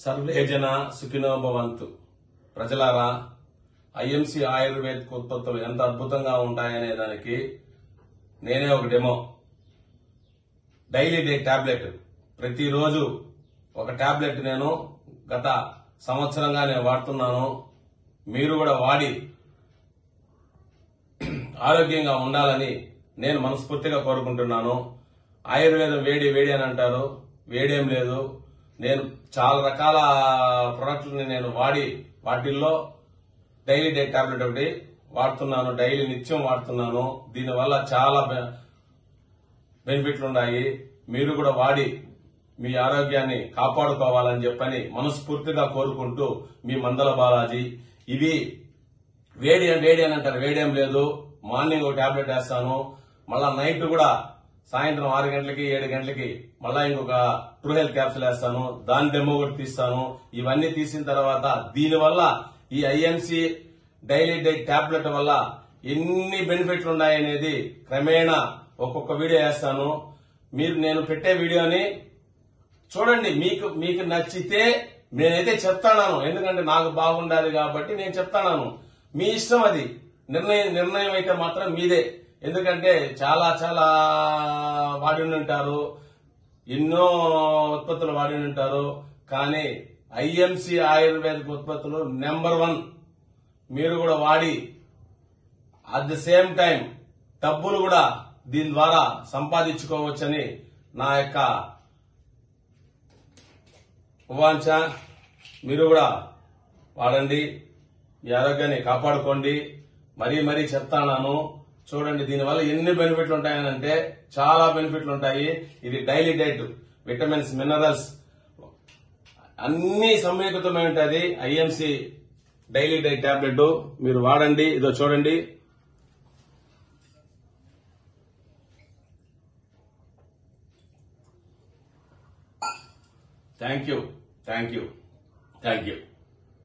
Survey జన సుఖినో భవంతు. ప్రజలారా, ఐఎంసీ ఆయుర్వేదిక ఉత్పత్తులు ఎంత అద్భుతంగా ఉంటాయనే దానికి నేనే ఒక డెమో. డైలీ డే టాబ్లెట్, ప్రతిరోజు ఒక టాబ్లెట్ నేను గత సంవత్సరంగా నేను వాడుతున్నాను. మీరు కూడా వాడి ఆరోగ్యంగా ఉండాలని నేను మనస్ఫూర్తిగా కోరుకుంటున్నాను. ఆయుర్వేదం వేడి వేడి అని అంటారు, వేడేం లేదు. నేను చాలా రకాల ప్రొడక్ట్లని నేను వాడి వాటిల్లో డైలీ డే టాబ్లెట్ ఒకటి వాడుతున్నాను. డైలీ నిత్యం వాడుతున్నాను. దీనివల్ల చాలా బెనిఫిట్లు ఉన్నాయి. మీరు కూడా వాడి మీ ఆరోగ్యాన్ని కాపాడుకోవాలని చెప్పని మనస్ఫూర్తిగా కోరుకుంటూ మీ మందల బాలాజీ. ఇవి వేడి అని అంటారు, వేడేం లేదు. మార్నింగ్ ఒక టాబ్లెట్ వేస్తాను, మళ్ళా నైట్ కూడా సాయంత్రం 6 గంటలకి 7 గంటలకి మళ్ళా ఇంకొక ట్రూ హెల్త్ క్యాప్సూల్ వేస్తాను. దాని డెమో కూడా తీస్తాను. ఇవన్నీ తీసిన తర్వాత దీనివల్ల ఈ ఐఎంసీ డైలీ డే టాబ్లెట్ వల్ల ఎన్ని బెనిఫిట్లు ఉన్నాయనేది క్రమేణా ఒక్కొక్క వీడియో వేస్తాను. మీరు నేను పెట్టే వీడియోని చూడండి. మీకు నచ్చితే నేనైతే చెప్తాను, ఎందుకంటే నాకు బాగుండాలి కాబట్టి నేను చెప్తాను. మీ ఇష్టం, అది నిర్ణయం అయితే మాత్రం మీదే. ఎందుకంటే చాలా చాలా వాడి ఉంటారు, ఎన్నో ఉత్పత్తులు వాడి ఉంటారు. కానీ ఐఎంసీ ఆయుర్వేదిక ఉత్పత్తులు నెంబర్ 1. మీరు కూడా వాడి అట్ ది సేమ్ టైం డబ్బులు కూడా దీని ద్వారా సంపాదించుకోవచ్చని నా యొక్క ఉవాంఛ. మీరు కూడా వాడండి, మీ ఆరోగ్యాన్ని కాపాడుకోండి. మరీ చెప్తాను. చూడండి, దీనివల్ల ఎన్ని బెనిఫిట్లు ఉంటాయనంటే చాలా బెనిఫిట్లు ఉంటాయి. ఇది డైలీ డైట్, విటమిన్స్, మినరల్స్ అన్ని సమ్మేళితమై ఉంటుంది. ఐఎంసీ డైలీ డైట్ టాబ్లెట్ మీరు వాడండి. ఇదో చూడండి. Thank you.